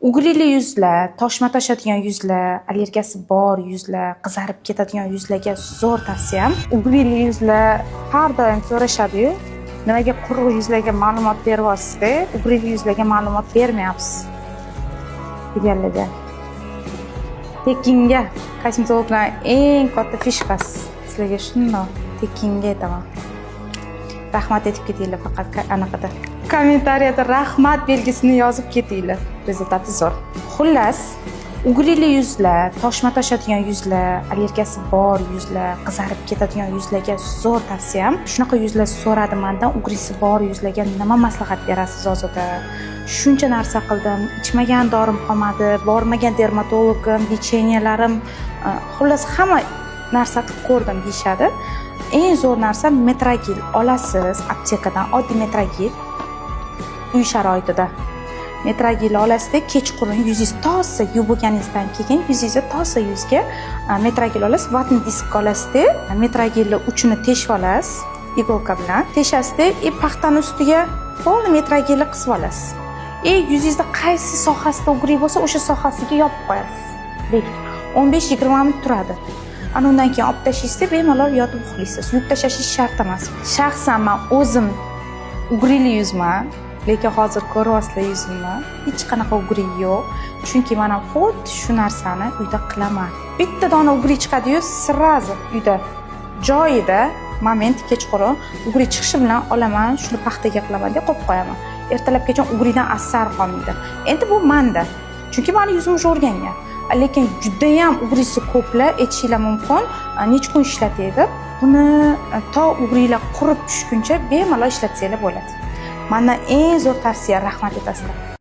Ugrili yuzlar, toshma toshadigan yuzlar, allergiyasi bor yuzlar, qizarib ketadigan yuzlarga zo'r tavsiyam. Ugrili yuzlar har doim so'rashadi-yu, nimaga quruq yuzlarga ma'lumot beryapsiz-da, ugrili yuzlarga ma'lumot bermayapsiz deganlarga. Tekinga kosmetologlar eng katta fishkasi. Sizlarga shundoq tekinga aytaman. Rahmat aytib ketinglar faqat anaqada. Kommentariyada rahmat belgisini yozib ketinglar. Rezultati zo'r. Xullas, ugrili yuzlar, toshma toshadigan yuzlar, allergiyasi bor yuzlar, qizarib ketadigan yuzlarga zo'r tavsiyam. Shunaqa yuzlar so'radi mendan, ugrisi bor yuzlarga nima maslahat berasiz hozirda? Shuncha narsa qildim, ichmagan dorim qolmadi, bormagan dermatologim, lechenialarim, xullas hamma narsa qilib ko'rdim deyshadi. Eng zo'r narsa metragil olasiz, aptekadan oddiy metragil uy sharoitida. Metragil olasizda kechqurun yuzingiz toza yuvib bo'lganingizdan keyin yuzingizni toza yuzga metragil olasiz, vatni disk olasizda, metragilni uchini teshib olasiz, igolka bilan teshasizda, paxtani ustiga polni metragilni qisib olasiz. Yuzingizda qaysi sohasida ugri bo'lsa, o'sha sohasiga yopib qo'yasiz. Lekin 15-20 minut turadi. Ana undan keyin olib tashlaysizda, bemalol yotib uxlaysiz. Yuvib tashlashingiz shart emas. Shaxsan men o'zim ugrili yuzman, lekin hozir ko'ryapsizlar yuzimni. Hech qanaqa ugri yo'q, chunki men ham xuddi shu narsani uyda qilaman. Bitta dona ugri chiqadi-yu, sirazi uyda joyida moment kechqurun ugri chiqishi bilan olaman, shuni paxtaga qilaman deb qo'yib qo'yaman. Ertalabgacha ugridan asar qolmaydi. Endi bu menda, chunki meni yuzim o'sha o'rgangan. Lekin juda ham ugrisi ko'plar aytishinglar mumkin, necha kun ishlatadi. Buni to ugrilar qurib tushguncha bemalol ishlatsanglar bo'ladi. Mendan eng zo'r tavsiya, rahmat aytasizlar.